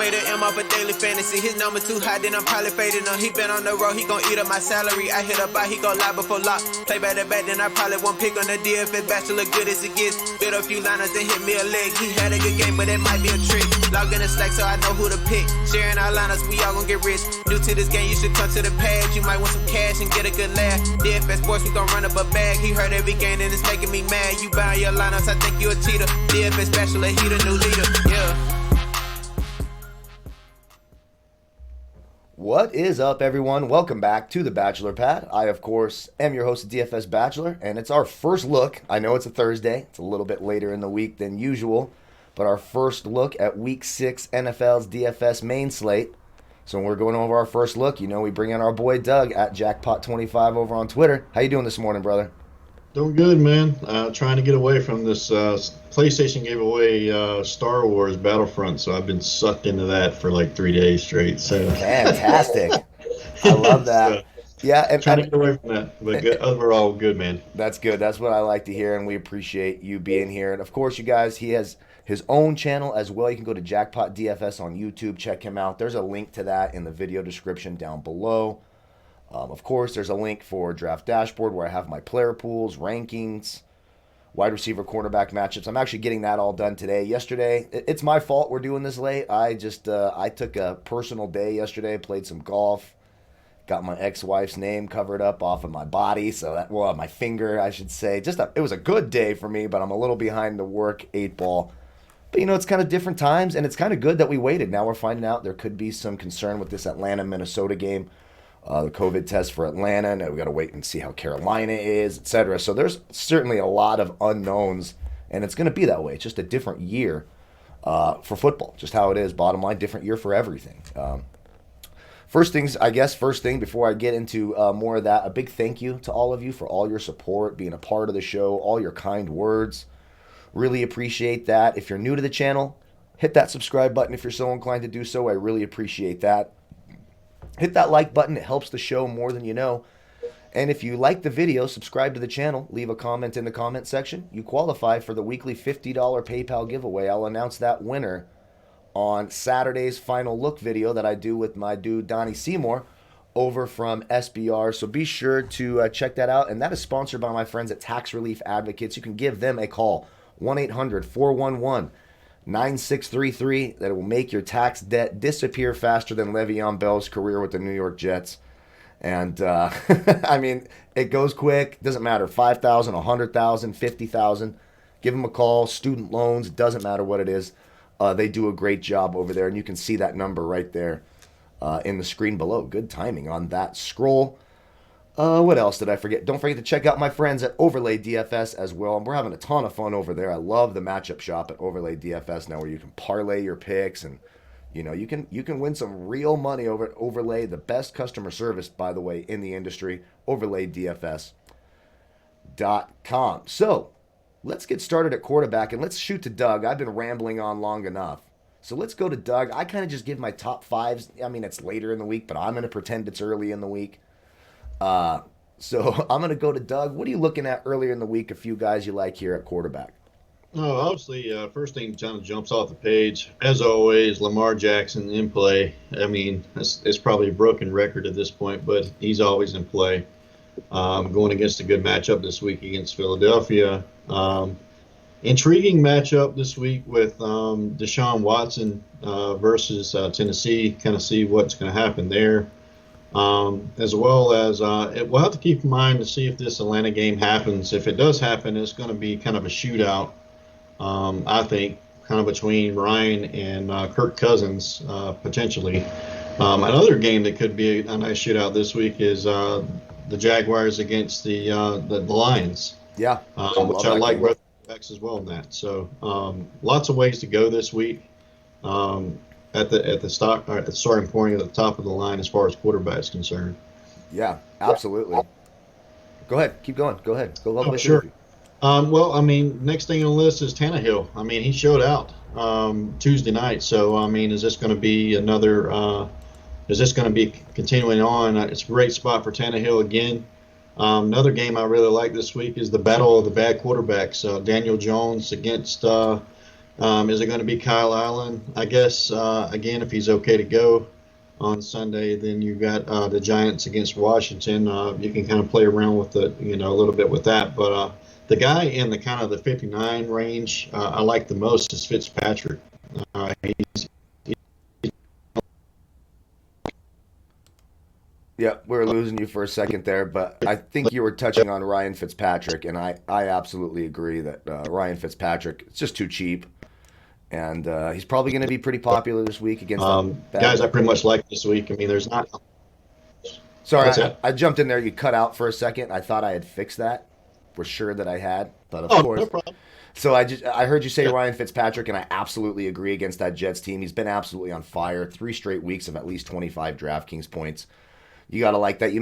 made an M off a daily fantasy. His number too high, then I'm probably fading him. He been on the road, he gon' eat up my salary. I hit up by, he gon' lie before lock. Play back to back, then I probably won't pick on the Dfs Bachelor, good as it gets. Build a few liners, then hit me a leg. He had a good game, but it might be a trick. Log in the Slack so I know who to pick. Sharing our liners, we all gon' get rich. New to this game, you should come to the pad. You might want some cash and get a good laugh. Dfs Sports, we gon' run up a bag. He heard every game and it's making me mad. You buying your lineups, I think you a cheater. Dfs Bachelor, he the new leader, yeah. What is up, everyone? Welcome back to the Bachelor Pad. I, of course, am your host, Dfs Bachelor, and it's our first look. I know it's a Thursday. It's a little bit later in the week than usual, but our first look at Week 6 NFL's DFS main slate. So when we're going over our first look, you know we bring in our boy Doug at Jackpot25 over on Twitter. How you doing this morning, brother? Doing good, man. Trying to get away from this. PlayStation gave away Star Wars Battlefront, so I've been sucked into that for like 3 days straight. So fantastic. I love that. Yeah, and trying to get away from that, but good, overall, good, man. That's good. That's what I like to hear, and we appreciate you being here. And of course, you guys, he has his own channel as well. You can go to Jackpot DFS on YouTube. Check him out. There's a link to that in the video description down below. Of course, there's a link for Draft Dashboard where I have my player pools, rankings, wide receiver, cornerback matchups. I'm actually getting that all done today. Yesterday, it's my fault we're doing this late. I took a personal day yesterday, played some golf, got my ex-wife's name covered up off of my body, my finger, I should say. It was a good day for me, but I'm a little behind the work 8-ball. But, it's kind of different times, and it's kind of good that we waited. Now we're finding out there could be some concern with this Atlanta-Minnesota game. The COVID test for Atlanta, and we got to wait and see how Carolina is, etc. So there's certainly a lot of unknowns, and it's going to be that way. It's just a different year for football, just how it is. Bottom line, different year for everything. First thing before I get into more of that, a big thank you to all of you for all your support, being a part of the show, all your kind words. Really appreciate that. If you're new to the channel, hit that subscribe button if you're so inclined to do so. I really appreciate that. Hit that like button. It helps the show more than you know. And if you like the video, subscribe to the channel. Leave a comment in the comment section. You qualify for the weekly $50 PayPal giveaway. I'll announce that winner on Saturday's final look video that I do with my dude Donnie Seymour over from SBR. So be sure to check that out. And that is sponsored by my friends at Tax Relief Advocates. You can give them a call, 1-800-411-9633. That will make your tax debt disappear faster than Le'Veon Bell's career with the New York Jets. And, I mean, it goes quick. Doesn't matter. $5,000, $100,000, $50,000. Give them a call. Student loans. Doesn't matter what it is. They do a great job over there. And you can see that number right there in the screen below. Good timing on that scroll. What else did I forget? Don't forget to check out my friends at Overlay DFS as well. And we're having a ton of fun over there. I love the matchup shop at Overlay DFS now, where you can parlay your picks and you can win some real money over at Overlay, the best customer service, by the way, in the industry. OverlayDFS.com. So let's get started at quarterback and let's shoot to Doug. I've been rambling on long enough. So let's go to Doug. I kind of just give my top fives. I mean, it's later in the week, but I'm going to pretend it's early in the week. So I'm going to go to Doug. What are you looking at earlier in the week? A few guys you like here at quarterback. Oh, obviously, first thing kind of jumps off the page, as always, Lamar Jackson in play. I mean, it's probably a broken record at this point, but he's always in play. Going against a good matchup this week against Philadelphia. Intriguing matchup this week with Deshaun Watson versus Tennessee. Kind of see what's going to happen there. As well as we'll have to keep in mind to see if this Atlanta game happens. If it does happen, it's going to be kind of a shootout, I think, kind of between Ryan and Kirk Cousins, potentially. Another game that could be a nice shootout this week is the Jaguars against the Lions. Yeah, which I like both backs as well in that. So lots of ways to go this week. At the starting point at the top of the line as far as quarterback is concerned. Yeah, absolutely. Go ahead. Keep going. Go ahead. Go all the way sure. through. Well, I mean, next thing on the list is Tannehill. I mean, he showed out Tuesday night. So, I mean, is this going to be another is this going to be continuing on? It's a great spot for Tannehill again. Another game I really like this week is the battle of the bad quarterbacks. Daniel Jones against Is it going to be Kyle Allen? I guess, again, if he's okay to go on Sunday, then you've got the Giants against Washington. You can kind of play around with a little bit with that. But the guy in the kind of the 59 range I like the most is Fitzpatrick. He's Yeah, we were losing you for a second there, but I think you were touching on Ryan Fitzpatrick, and I absolutely agree that Ryan Fitzpatrick, it's just too cheap. And he's probably going to be pretty popular this week against that guys I bad. pretty much like this week. I mean, there's not. Sorry, What's that? I jumped in there. You cut out for a second. I thought I had fixed that. For sure that I had, but of Oh, no course. problem. So I heard you say Yeah. Ryan Fitzpatrick, and I absolutely agree against that Jets team. He's been absolutely on fire. 3 straight weeks of at least 25 DraftKings points. You got to like that. You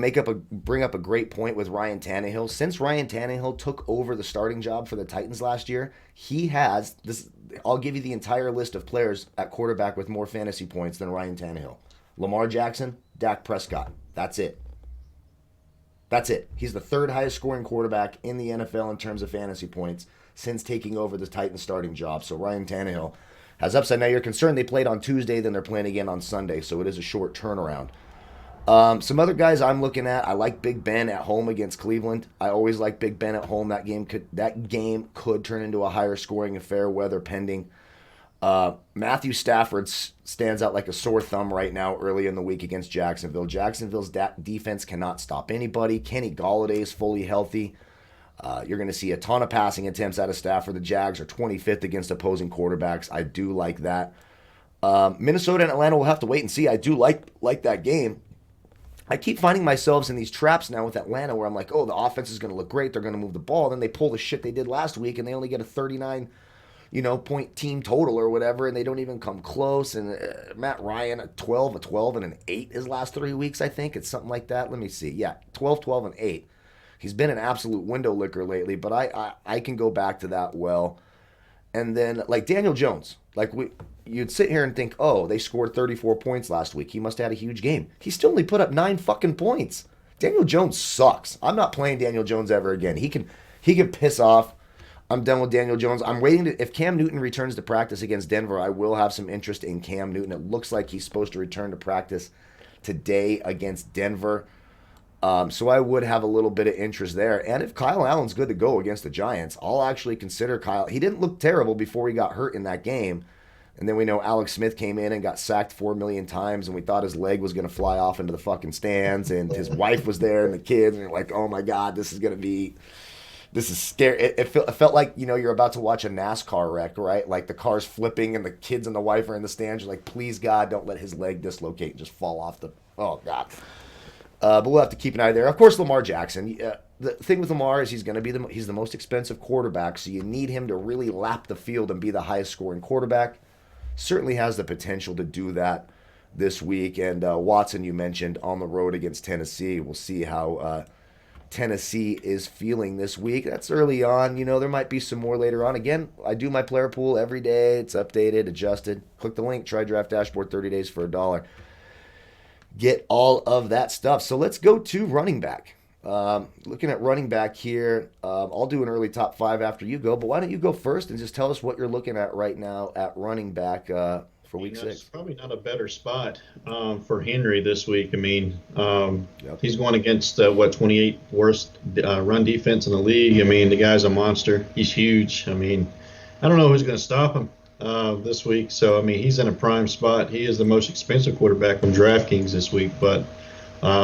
bring up a great point with Ryan Tannehill. Since Ryan Tannehill took over the starting job for the Titans last year, he has this. I'll give you the entire list of players at quarterback with more fantasy points than Ryan Tannehill: Lamar Jackson, Dak Prescott. That's it. That's it. He's the third highest scoring quarterback in the NFL in terms of fantasy points since taking over the Titans starting job. So Ryan Tannehill has upside. Now you're concerned they played on Tuesday, then they're playing again on Sunday, so it is a short turnaround. Some other guys I'm looking at. I like Big Ben at home against Cleveland. I always like Big Ben at home. That game could turn into a higher scoring affair, weather pending. Matthew Stafford stands out like a sore thumb right now early in the week against Jacksonville. Jacksonville's defense cannot stop anybody. Kenny Galladay is fully healthy. You're going to see a ton of passing attempts out of Stafford. The Jags are 25th against opposing quarterbacks. I do like that. Minnesota and Atlanta will have to wait and see. I do like that game. I keep finding myself in these traps now with Atlanta where I'm like, oh, the offense is going to look great. They're going to move the ball. Then they pull the shit they did last week and they only get a 39 point team total or whatever, and they don't even come close. And Matt Ryan, a 12, and an 8 his last 3 weeks, I think. It's something like that. Let me see. Yeah, 12, 12, and 8. He's been an absolute window licker lately, but I can go back to that well. And then, like Daniel Jones, you'd sit here and think, oh, they scored 34 points last week. He must have had a huge game. He still only put up 9 fucking points. Daniel Jones sucks. I'm not playing Daniel Jones ever again. He can piss off. I'm done with Daniel Jones. I'm waiting if Cam Newton returns to practice against Denver, I will have some interest in Cam Newton. It looks like he's supposed to return to practice today against Denver. So I would have a little bit of interest there. And if Kyle Allen's good to go against the Giants, I'll actually consider Kyle. He didn't look terrible before he got hurt in that game. And then we know Alex Smith came in and got sacked 4 million times, and we thought his leg was going to fly off into the fucking stands, and his wife was there and the kids, and you're like, oh my God, this is scary. It felt like, you're about to watch a NASCAR wreck, right? Like the car's flipping and the kids and the wife are in the stands. You're like, please God, don't let his leg dislocate and just fall off the. Oh God. But we'll have to keep an eye there. Of course, Lamar Jackson. The thing with Lamar is he's going to be he's the most expensive quarterback, so you need him to really lap the field and be the highest scoring quarterback. Certainly has the potential to do that this week. And Watson, you mentioned on the road against Tennessee. We'll see how Tennessee is feeling this week. That's early on. There might be some more later on. Again, I do my player pool every day. It's updated, adjusted. Click the link, try Draft Dashboard, 30 days for $1. Get all of that stuff. So let's go to running back. Looking at running back here, I'll do an early top 5 after you go, but why don't you go first and just tell us what you're looking at right now at running back for week 6? It's probably not a better spot for Henry this week. I mean, Yep. he's going against 28th worst run defense in the league. I mean, the guy's a monster. He's huge. I mean, I don't know who's going to stop him this week. So, I mean, he's in a prime spot. He is the most expensive quarterback from DraftKings this week, but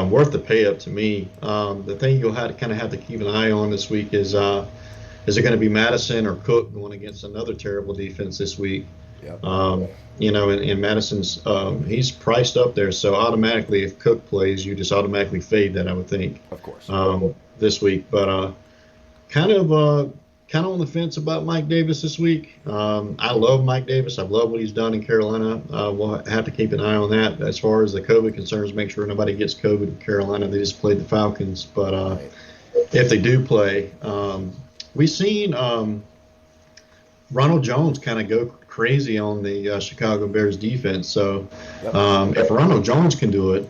worth the pay up to me. The thing you'll have to keep an eye on this week is it going to be Madison or Cook going against another terrible defense this week? Yep. And Madison's he's priced up there, so automatically if Cook plays, you just automatically fade that, I would think. Of course. This week, but kind of on the fence about Mike Davis this week. I love Mike Davis. I love what he's done in Carolina. We'll have to keep an eye on that. As far as the COVID concerns, make sure nobody gets COVID in Carolina. They just played the Falcons, but Right. if they do play, we've seen Ronald Jones kind of go crazy on the Chicago Bears defense. So Yep. if Ronald Jones can do it,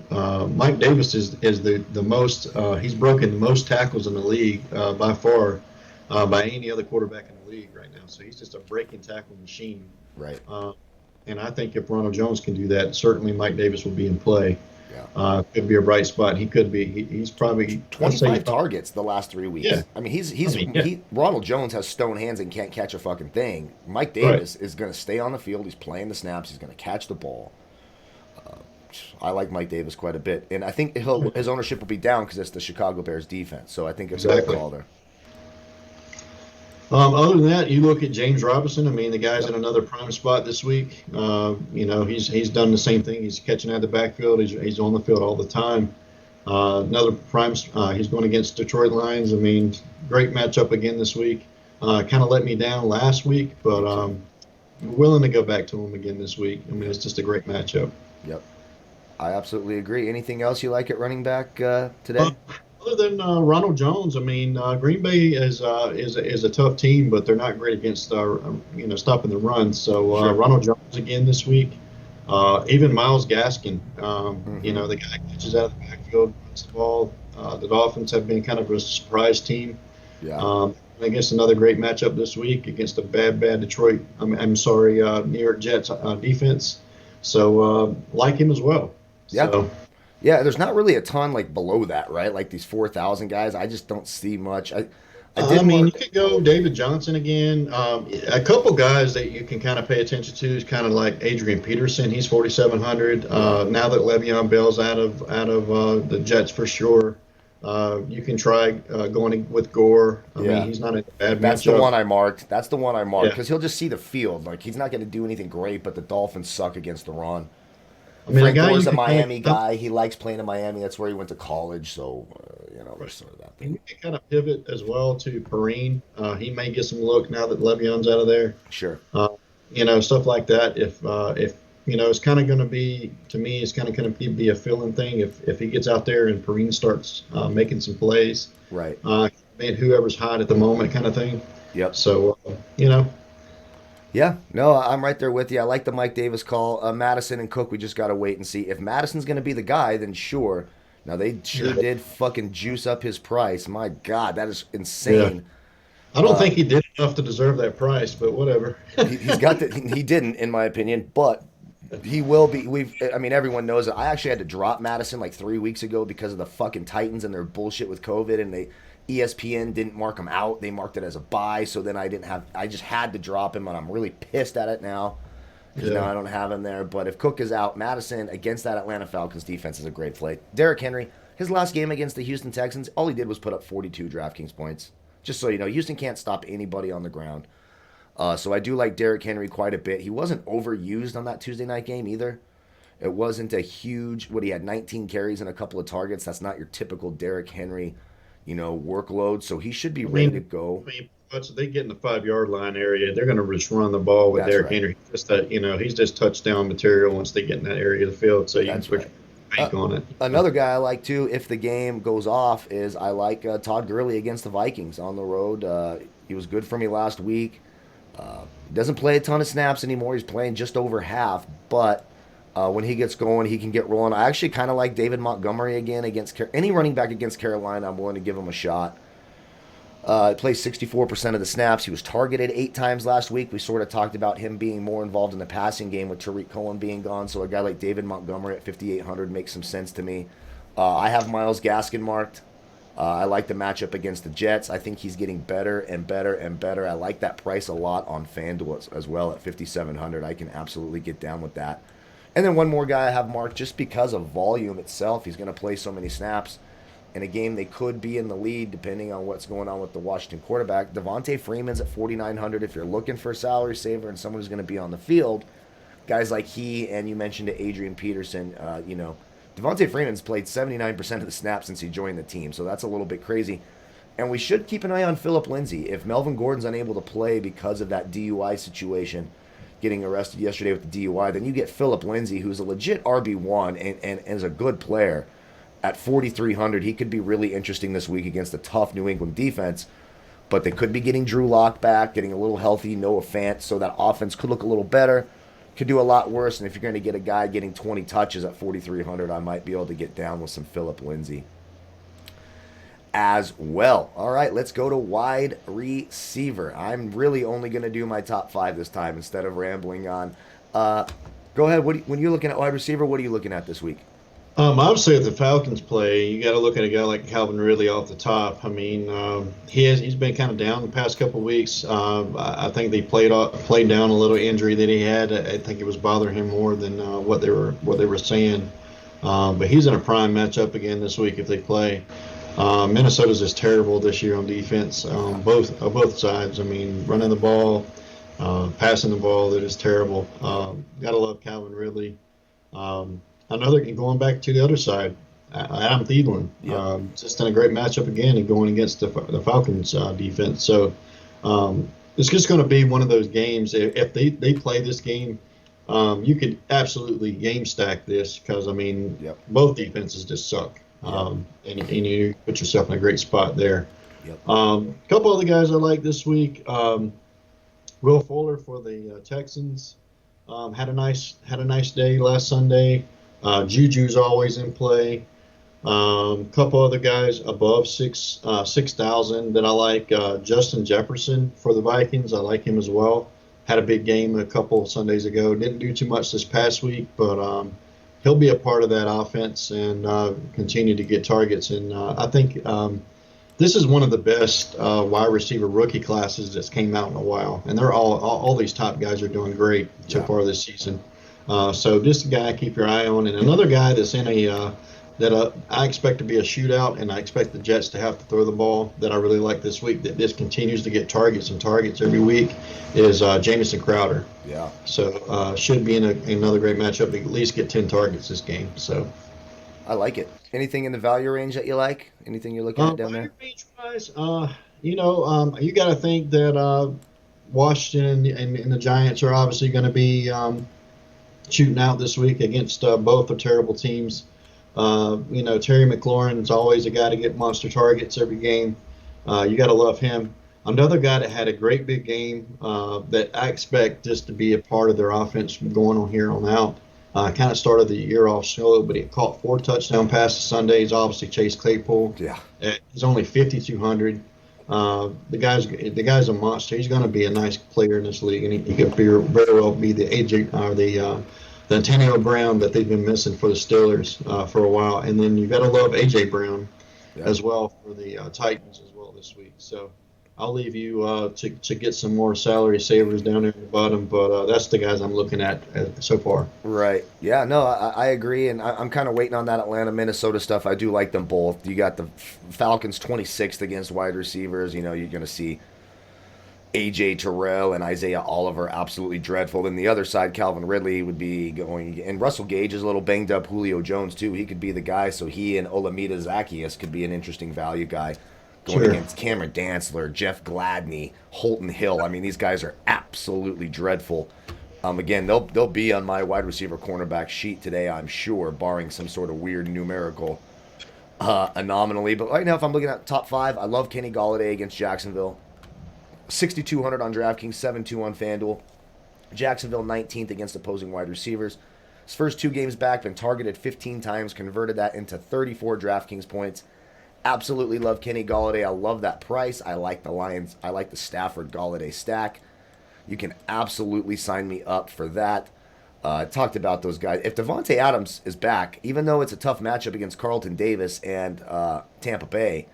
Mike Davis is the most. He's broken the most tackles in the league by far by any other quarterback in the league right now. So he's just a breaking tackle machine. Right. And I think if Ronald Jones can do that, certainly Mike Davis will be in play. Yeah. Could be a bright spot. He could be. He's probably 25 targets the last 3 weeks. Yeah. I mean, Ronald Jones has stone hands and can't catch a fucking thing. Mike Davis is going to stay on the field. He's playing the snaps. He's going to catch the ball. I like Mike Davis quite a bit, and I think his ownership will be down because it's the Chicago Bears defense. So I think it's a good call there. Other than that, you look at James Robinson. I mean, the guy's in another prime spot this week. He's done the same thing. He's catching out of the backfield. He's on the field all the time. Another prime. He's going against Detroit Lions. I mean, great matchup again this week. Kind of let me down last week, but I'm willing to go back to him again this week. I mean, it's just a great matchup. Yep, I absolutely agree. Anything else you like at running back today? Other than Ronald Jones, I mean, Green Bay is a tough team, but they're not great against stopping the run. So Sure. Ronald Jones again this week. Even Myles Gaskin, the guy catches out of the backfield, runs the ball. The Dolphins have been kind of a surprise team. Yeah. I guess another great matchup this week against a bad Detroit. New York Jets defense. So like him as well. Yeah. So, yeah, there's not really a ton like below that, right? Like these 4,000 guys, I just don't see much. You could go David Johnson again. A couple guys that you can kind of pay attention to is kind of like Adrian Peterson. He's 4,700. Now that Le'Veon Bell's out of the Jets for sure, you can try going with Gore. I mean, he's not a bad That's matchup. the one I marked. That's the one I marked because he'll just see the field. Like he's not going to do anything great, but the Dolphins suck against the run. I mean, Frank Gore's a Miami guy. He likes playing in Miami. That's where he went to college. So, there's sort of that thing. And you can kind of pivot as well to Perrine. He may get some look now that Le'Veon's out of there. Sure. Stuff like that. If it's kind of going to be, to me, it's kind of going to be a fill-in thing. If he gets out there and Perrine starts making some plays. Right. Whoever's hot at the moment kind of thing. Yep. So, Yeah, no, I'm right there with you. I like the Mike Davis call. Madison and Cook, we just got to wait and see. If Madison's going to be the guy, then sure. Now, they sure did fucking juice up his price. My God, that is insane. Yeah. I don't think he did enough to deserve that price, but whatever. He didn't, in my opinion, but he will be. Everyone knows it. I actually had to drop Madison like 3 weeks ago because of the fucking Titans and their bullshit with COVID, and ESPN didn't mark him out. They marked it as a buy, so then I just had to drop him, and I'm really pissed at it now because now I don't have him there. But if Cook is out, Madison against that Atlanta Falcons defense is a great play. Derrick Henry, his last game against the Houston Texans, all he did was put up 42 Draftkings points. Just so you know, Houston can't stop anybody on the ground. So I do like Derrick Henry quite a bit. He wasn't overused on that Tuesday night game either. It wasn't a huge, he had 19 carries and a couple of targets. That's not your typical Derrick Henry workload, so he should be ready to go. Once they get in the 5-yard line area, they're going to just run the ball with Derrick Henry. He's just touchdown material once they get in that area of the field, so you can put your bank on it. Another guy I like too, if the game goes off, is I like Todd Gurley against the Vikings on the road. He was good for me last week. He doesn't play a ton of snaps anymore. He's playing just over half, but when he gets going, he can get rolling. I actually kind of like David Montgomery again against any running back against Carolina. I'm willing to give him a shot. He plays 64% of the snaps. He was targeted 8 times last week. We sort of talked about him being more involved in the passing game with Tariq Cohen being gone. So a guy like David Montgomery at 5,800 makes some sense to me. I have Myles Gaskin marked. I like the matchup against the Jets. I think he's getting better and better and better. I like that price a lot on Fanduel as well at 5,700. I can absolutely get down with that. And then one more guy I have marked just because of volume itself. He's going to play so many snaps. In a game they could be in the lead depending on what's going on with the Washington quarterback. Devontae Freeman's at 4,900 if you're looking for a salary saver and someone who's going to be on the field. Guys like he, and you mentioned Adrian Peterson, Devontae Freeman's played 79% of the snaps since he joined the team, so that's a little bit crazy. And we should keep an eye on Phillip Lindsay. If Melvin Gordon's unable to play because of that DUI situation, getting arrested yesterday with the DUI, then you get Phillip Lindsay, who's a legit RB1 and is a good player. At 4,300, he could be really interesting this week against a tough New England defense. But they could be getting Drew Lock back, getting a little healthy, Noah Fant, so that offense could look a little better. Could do a lot worse. And if you're going to get a guy getting 20 touches at 4,300, I might be able to get down with some Phillip Lindsay. as well. All right, let's go to wide receiver. I'm really only going to do my top 5 this time instead of rambling on. Go ahead. When you're looking at wide receiver, what are you looking at this week? Obviously, if the Falcons play, you got to look at a guy like Calvin Ridley off the top. I mean, he's been kind of down the past couple of weeks. I think they played down a little injury that he had. I think it was bothering him more than what they were saying. But he's in a prime matchup again this week if they play. Minnesota's just terrible this year on defense, both sides. I mean, running the ball, passing the ball, that is terrible. Gotta love Calvin Ridley. Going back to the other side, Adam Thielen, just in a great matchup again and going against the Falcons defense. So it's just going to be one of those games. If they play this game, you could absolutely game stack this because, I mean, both defenses just suck. And you put yourself in a great spot there. A couple other guys I like this week. Will Fuller for the Texans had a nice day last Sunday. Juju's always in play. Couple other guys above 6,000 that I like. Justin Jefferson for the Vikings. I like him as well. Had a big game a couple Sundays ago. Didn't do too much this past week, but he'll be a part of that offense and continue to get targets. And I think this is one of the best wide receiver rookie classes that's came out in a while. And they're all these top guys are doing great so far this season. So just a guy keep your eye on, and another guy that's in that I expect to be a shootout, and I expect the Jets to have to throw the ball that I really like this week. That just continues to get targets every week is Jamison Crowder. Yeah. So should be in another great matchup. At least get 10 targets this game. So I like it. Anything in the value range that you like? Anything you're looking at down there? Range-wise, you got to think that Washington and the Giants are obviously going to be shooting out this week against both are terrible teams. Terry McLaurin's always a guy to get monster targets every game. You got to love him. Another guy that had a great big game that I expect just to be a part of their offense from going on here on out. Kind of started the year off slow, but he caught 4 touchdown passes Sunday. He's obviously Chase Claypool. Yeah. He's only 5,200. The guy's a monster. He's going to be a nice player in this league, and he could very well be the AJ or the Antonio Brown that they've been missing for the Steelers for a while. And then you got to love AJ Brown as well for the Titans as well this week. So I'll leave you to get some more salary savers down there at the bottom, but that's the guys I'm looking at so far. Right. Yeah, no, I agree, and I'm kind of waiting on that Atlanta-Minnesota stuff. I do like them both. You got the Falcons 26th against wide receivers. You're going to see A.J. Terrell and Isaiah Oliver absolutely dreadful. Then the other side, Calvin Ridley would be going, and Russell Gage is a little banged up. Julio Jones, too. He could be the guy, so he and Olamide Zaccheaus could be an interesting value guy. Going against Cameron Dantzler, Jeff Gladney, Holton Hill. I mean, these guys are absolutely dreadful. Again, they'll be on my wide receiver cornerback sheet today, I'm sure, barring some sort of weird numerical anomaly. But right now, if I'm looking at top 5, I love Kenny Golladay against Jacksonville. 6,200 on DraftKings, 7-2 on Fanduel. Jacksonville 19th against opposing wide receivers. His first 2 games back, been targeted 15 times, converted that into 34 DraftKings points. Absolutely love Kenny Golladay. I love that price. I like the Lions. I like the Stafford Golladay stack. You can absolutely sign me up for that. Talked about those guys. If Devontae Adams is back, even though it's a tough matchup against Carlton Davis and Tampa Bay,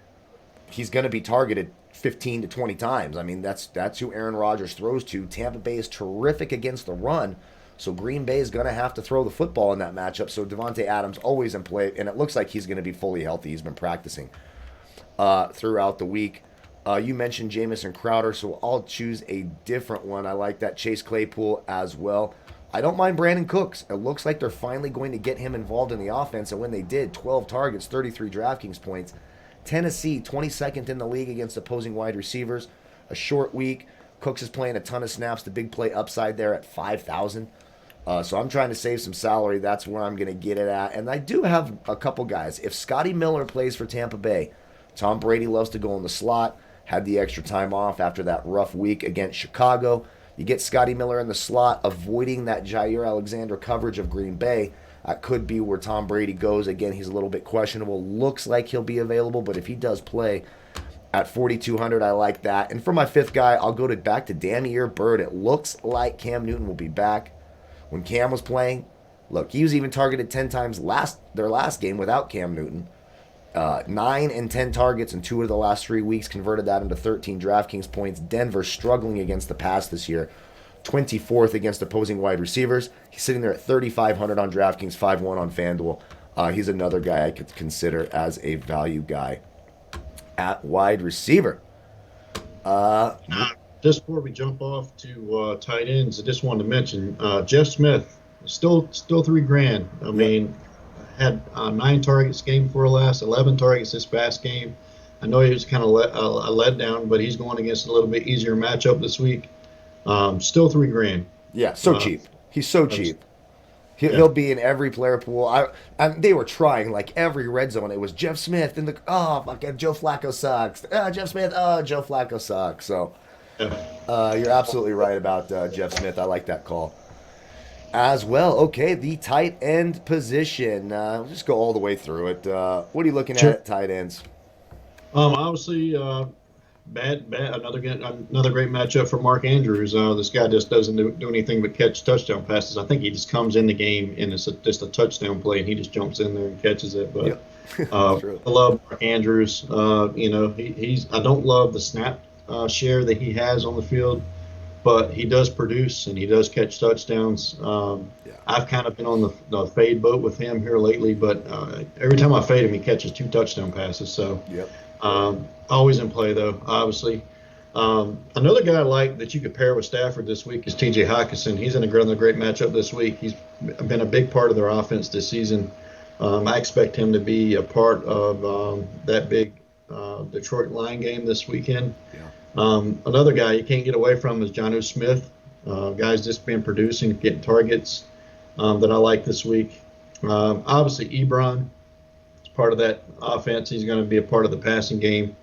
he's going to be targeted 15 to 20 times. I mean, that's who Aaron Rodgers throws to. Tampa Bay is terrific against the run, so Green Bay is going to have to throw the football in that matchup. So Devontae Adams always in play, and it looks like he's going to be fully healthy. He's been practicing throughout the week. You mentioned Jamison Crowder, so I'll choose a different one. I like that Chase Claypool as well. I don't mind Brandon Cooks. It looks like they're finally going to get him involved in the offense, and when they did, 12 targets, 33 DraftKings points. Tennessee, 22nd in the league against opposing wide receivers. A short week. Cooks is playing a ton of snaps. The big play upside there at 5,000. So I'm trying to save some salary. That's where I'm going to get it at. And I do have a couple guys. If Scotty Miller plays for Tampa Bay, Tom Brady loves to go in the slot. Had the extra time off after that rough week against Chicago. You get Scotty Miller in the slot, avoiding that Jair Alexander coverage of Green Bay. That could be where Tom Brady goes. Again, he's a little bit questionable. Looks like he'll be available, but if he does play at 4,200, I like that. And for my fifth guy, I'll go back to Damiere Byrd. It looks like Cam Newton will be back. When Cam was playing, look, he was even targeted 10 times their last game without Cam Newton. 9 and 10 targets in 2 of the last 3 weeks, converted that into 13 DraftKings points. Denver struggling against the pass this year, 24th against opposing wide receivers. He's sitting there at 3,500 on DraftKings, 5-1 on Fanduel. He's another guy I could consider as a value guy at wide receiver. Just before we jump off to tight ends, I just wanted to mention Jeff Smith, still $3,000. I mean, had 9 targets game before last, 11 targets this past game. I know he was kind of a letdown, but he's going against a little bit easier matchup this week. Still $3,000. Yeah, so cheap. He's so cheap. He'll be in every player pool. They were trying like every red zone. It was Jeff Smith in the fucking Joe Flacco sucks. Jeff Smith. Joe Flacco sucks. So you're absolutely right about Jeff Smith. I like that call as well. Okay, the tight end position. We'll just go all the way through it. What are you looking at tight ends? Obviously, bad. Another great matchup for Mark Andrews. This guy just doesn't do anything but catch touchdown passes. I think he just comes in the game and it's just a touchdown play, and he just jumps in there and catches it. But I love Mark Andrews. He's. I don't love the snap share that he has on the field, but he does produce and he does catch touchdowns. I've kind of been on the fade boat with him here lately, but every time I fade him, he catches 2 touchdown passes. So. Always in play, though, obviously. Another guy I like that you could pair with Stafford this week is T.J. Hockenson. He's in another great matchup this week. He's been a big part of their offense this season. I expect him to be a part of that big Detroit line game this weekend. Another guy you can't get away from is Jonnu Smith. Guy's just been producing, getting targets that I like this week. Obviously, Ebron. Part of that offense. He's going to be a part of the passing game.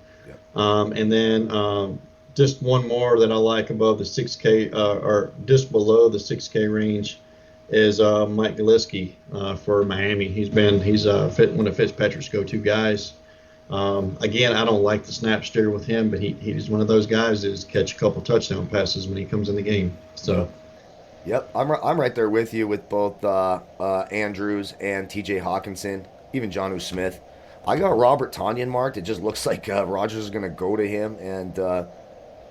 And then just one more that I like above the 6K or just below the 6K range is Mike Gillespie for Miami. He's one of Fitzpatrick's go-to guys. Again, I don't like the snap share with him, but he's one of those guys that just catch a couple touchdown passes when he comes in the game. So. Yep, I'm right there with you with both Andrews and T.J. Hockenson. Even Jonnu Smith. I got Robert Tonyan marked. It just looks like Rodgers is going to go to him, and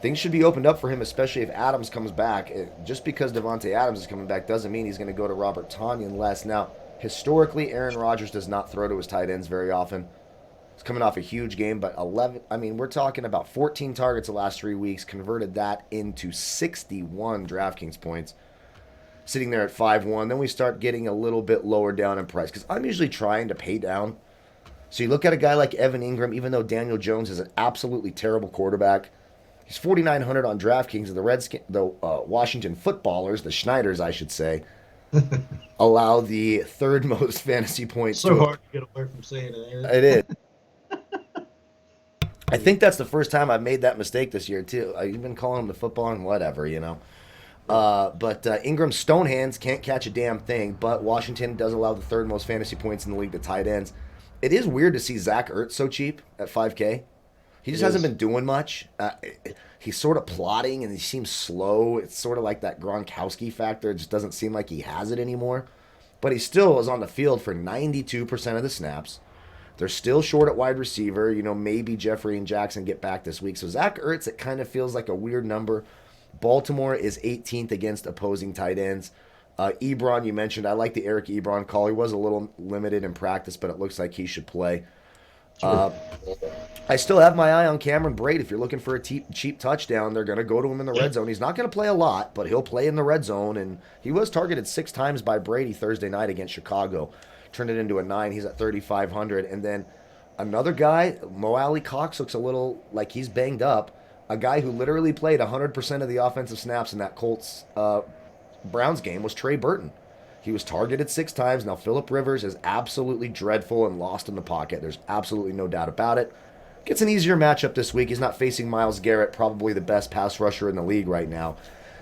things should be opened up for him, especially if Adams comes back. Just because Devontae Adams is coming back doesn't mean he's going to go to Robert Tonyan less. Now, historically, Aaron Rodgers does not throw to his tight ends very often. He's coming off a huge game, but 11. I mean, we're talking about 14 targets the last 3 weeks, converted that into 61 DraftKings points. Sitting there at 5-1, then we start getting a little bit lower down in price because I'm usually trying to pay down. So you look at a guy like Evan Ingram, even though Daniel Jones is an absolutely terrible quarterback, he's 4,900 on DraftKings. The Washington footballers, the Schneiders, I should say, allow the 3rd most fantasy points. So hard to get away from saying it, ain't it? It is. I think that's the first time I've made that mistake this year too. I've been calling him the football and whatever, you know. But Ingram Stonehands can't catch a damn thing, but Washington does allow the 3rd most fantasy points in the league to tight ends. It is weird to see Zach Ertz so cheap at 5K. He just hasn't been doing much. He's sort of plodding and he seems slow. It's sort of like that Gronkowski factor. It just doesn't seem like he has it anymore. But he still is on the field for 92% of the snaps. They're still short at wide receiver. You know, maybe Jeffrey and Jackson get back this week. So Zach Ertz, it kind of feels like a weird number. Baltimore is 18th against opposing tight ends. Ebron, you mentioned. I like the Eric Ebron call. He was a little limited in practice, but it looks like he should play. I still have my eye on Cameron Brate. If you're looking for a cheap touchdown, they're going to go to him in the red zone. He's not going to play a lot, but he'll play in the red zone. And he was targeted 6 times by Brady Thursday night against Chicago. Turned it into a 9. He's at 3,500. And then another guy, Mo Alley Cox, looks a little like he's banged up. A guy who literally played 100% of the offensive snaps in that Colts Browns game was Trey Burton. He was targeted 6 times. Now, Phillip Rivers is absolutely dreadful and lost in the pocket. There's absolutely no doubt about it. Gets an easier matchup this week. He's not facing Myles Garrett, probably the best pass rusher in the league right now.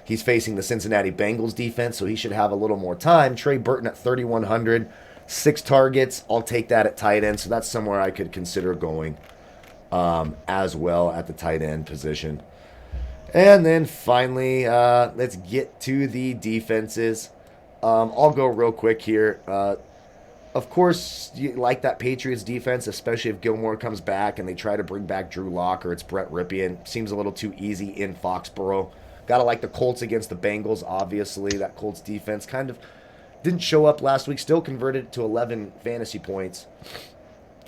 He's facing the Cincinnati Bengals defense, so he should have a little more time. Trey Burton at 3,100, 6 targets. I'll take that at tight end, so that's somewhere I could consider going as well at the tight end position. And then finally, let's get to the defenses. I'll go real quick here. Of course, you like that Patriots defense, especially if Gilmore comes back and they try to bring back Drew Lock or it's Brett Ripien. Seems a little too easy in Foxborough. Got to like the Colts against the Bengals, obviously. That Colts defense kind of didn't show up last week. Still converted it to 11 fantasy points.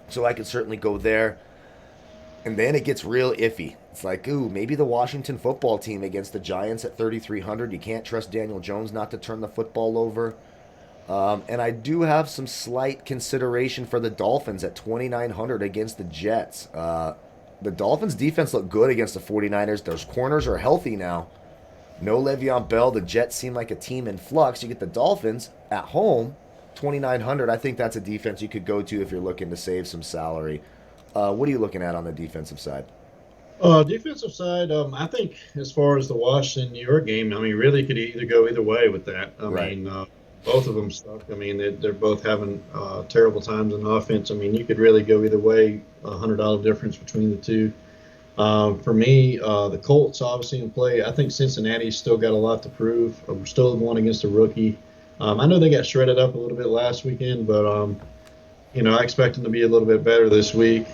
So I could certainly go there. And then it gets real iffy. It's like, ooh, maybe the Washington football team against the Giants at 3,300. You can't trust Daniel Jones not to turn the football over. And I do have some slight consideration for the Dolphins at 2,900 against the Jets. The Dolphins' defense looked good against the 49ers. Those corners are healthy now. No Le'Veon Bell. The Jets seem like a team in flux. You get the Dolphins at home, 2,900. I think that's a defense you could go to if you're looking to save some salary. What are you looking at on the defensive side? Defensive side, I think as far as the Washington New York game, I mean, really could either go either way with that. I mean, both of them suck. I mean, they're both having terrible times in offense. I mean, you could really go either way, $100 difference between the two. For me, the Colts obviously in play. I think Cincinnati's still got a lot to prove. We're still going against a rookie. I know they got shredded up a little bit last weekend, but, I expect them to be a little bit better this week.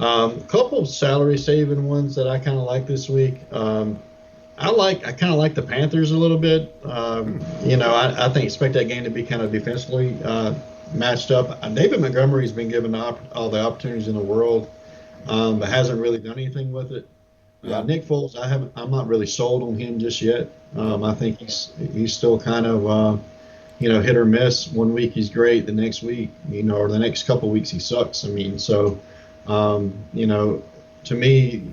A couple of salary saving ones that I kind of like this week. I kind of like the Panthers a little bit. I think expect that game to be kind of defensively matched up. David Montgomery's been given all the opportunities in the world, but hasn't really done anything with it. Nick Foles, I'm not really sold on him just yet. I think he's still kind of hit or miss. One week he's great, the next week, or the next couple weeks he sucks. I mean, so. To me,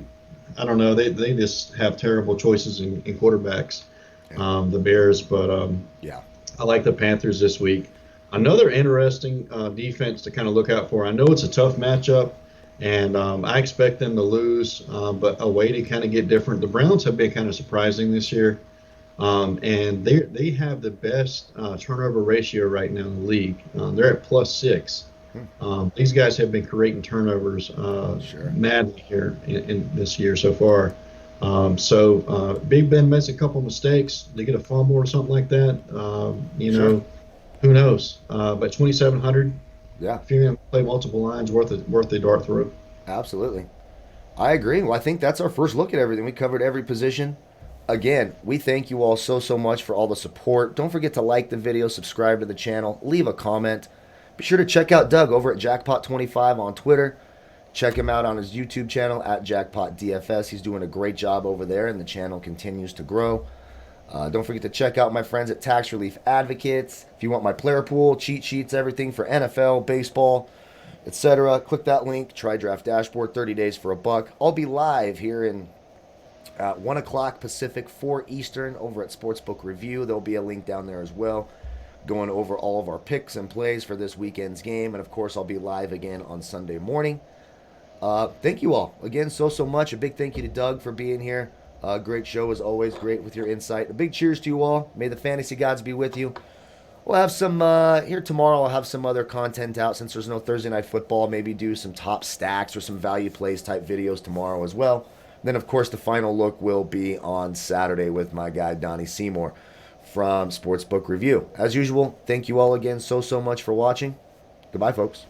I don't know. They just have terrible choices in quarterbacks, the Bears. But I like the Panthers this week. Another interesting defense to kind of look out for. I know it's a tough matchup, and I expect them to lose, but a way to kind of get different. The Browns have been kind of surprising this year, and they have the best turnover ratio right now in the league. They're at +6. These guys have been creating turnovers madly here in this year so far. Big Ben makes a couple mistakes. They get a fumble or something like that. Who knows? But 2,700. Yeah. If you're going to play multiple lines, worth the dart throw. Absolutely. I agree. Well, I think that's our first look at everything. We covered every position. Again, we thank you all so much for all the support. Don't forget to like the video, subscribe to the channel, leave a comment. Be sure to check out Doug over at Jackpot25 on Twitter. Check him out on his YouTube channel at JackpotDFS. He's doing a great job over there, and the channel continues to grow. Don't forget to check out my friends at Tax Relief Advocates. If you want my player pool, cheat sheets, everything for NFL, baseball, etc., click that link. Try Draft Dashboard, 30 days for $1. I'll be live here at 1 o'clock Pacific, 4 Eastern over at Sportsbook Review. There'll be a link down there as well, going over all of our picks and plays for this weekend's game. And, of course, I'll be live again on Sunday morning. Thank you all again so much. A big thank you to Doug for being here. Great show as always. Great with your insight. A big cheers to you all. May the fantasy gods be with you. We'll have some here tomorrow. I'll have some other content out since there's no Thursday night football. Maybe do some top stacks or some value plays type videos tomorrow as well. Then, of course, the final look will be on Saturday with my guy Donnie Seymour from Sportsbook Review. As usual, thank you all again so much for watching. Goodbye, folks.